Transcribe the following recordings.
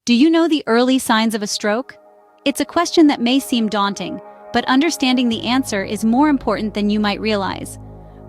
Do you know the early signs of a stroke? It's a question that may seem daunting, but understanding the answer is more important than you might realize.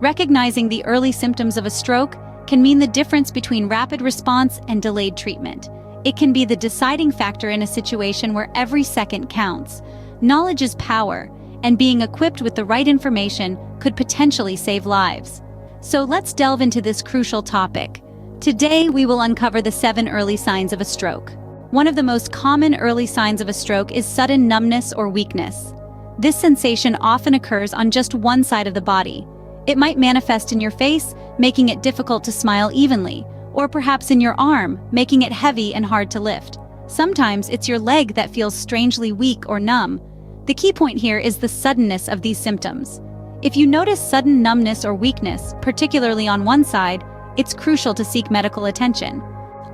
Recognizing the early symptoms of a stroke can mean the difference between rapid response and delayed treatment. It can be the deciding factor in a situation where every second counts. Knowledge is power, and being equipped with the right information could potentially save lives. So let's delve into this crucial topic. Today, we will uncover the 7 early signs of a stroke. One of the most common early signs of a stroke is sudden numbness or weakness. This sensation often occurs on just one side of the body. It might manifest in your face, making it difficult to smile evenly, or perhaps in your arm, making it heavy and hard to lift. Sometimes it's your leg that feels strangely weak or numb. The key point here is the suddenness of these symptoms. If you notice sudden numbness or weakness, particularly on one side, it's crucial to seek medical attention.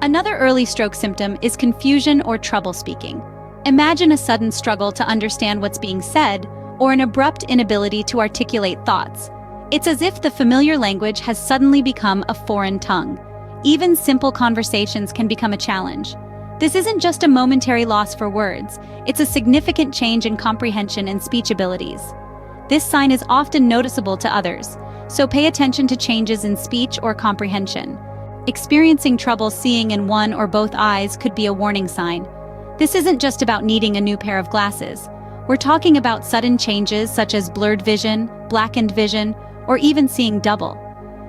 Another early stroke symptom is confusion or trouble speaking. Imagine a sudden struggle to understand what's being said, or an abrupt inability to articulate thoughts. It's as if the familiar language has suddenly become a foreign tongue. Even simple conversations can become a challenge. This isn't just a momentary loss for words, it's a significant change in comprehension and speech abilities. This sign is often noticeable to others, so pay attention to changes in speech or comprehension. Experiencing trouble seeing in one or both eyes could be a warning sign. This isn't just about needing a new pair of glasses. We're talking about sudden changes such as blurred vision, blackened vision, or even seeing double.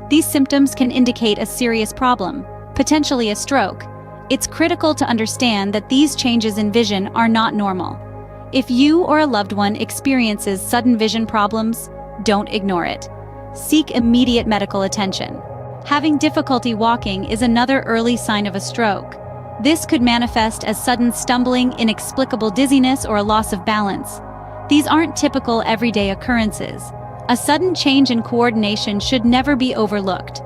These symptoms can indicate a serious problem, potentially a stroke. It's critical to understand that these changes in vision are not normal. If you or a loved one experiences sudden vision problems, don't ignore it. Seek immediate medical attention. Having difficulty walking is another early sign of a stroke. This could manifest as sudden stumbling, inexplicable dizziness, or a loss of balance. These aren't typical everyday occurrences. A sudden change in coordination should never be overlooked.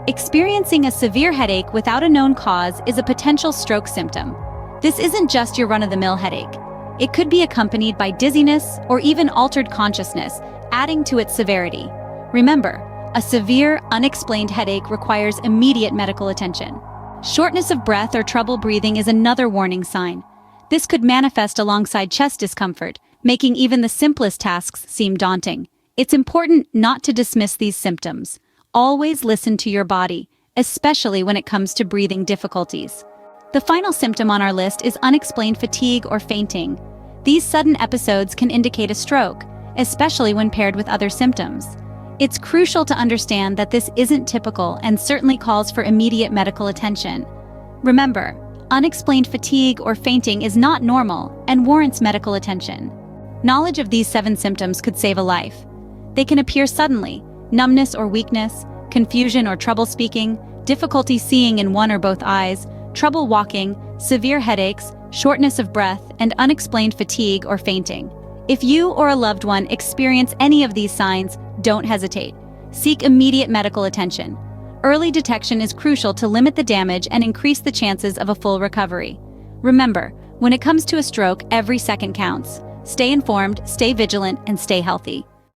Experiencing a severe headache without a known cause is a potential stroke symptom. This isn't just your run-of-the-mill headache. It could be accompanied by dizziness or even altered consciousness, adding to its severity. Remember, a severe, unexplained headache requires immediate medical attention. Shortness of breath or trouble breathing is another warning sign. This could manifest alongside chest discomfort, making even the simplest tasks seem daunting. It's important not to dismiss these symptoms. Always listen to your body, especially when it comes to breathing difficulties. The final symptom on our list is unexplained fatigue or fainting. These sudden episodes can indicate a stroke, especially when paired with other symptoms. It's crucial to understand that this isn't typical and certainly calls for immediate medical attention. Remember, unexplained fatigue or fainting is not normal and warrants medical attention. Knowledge of these 7 symptoms could save a life. They can appear suddenly: numbness or weakness, confusion or trouble speaking, difficulty seeing in one or both eyes, trouble walking, severe headaches, shortness of breath, and unexplained fatigue or fainting. If you or a loved one experience any of these signs, don't hesitate. Seek immediate medical attention. Early detection is crucial to limit the damage and increase the chances of a full recovery. Remember, when it comes to a stroke, every second counts. Stay informed, stay vigilant, and stay healthy.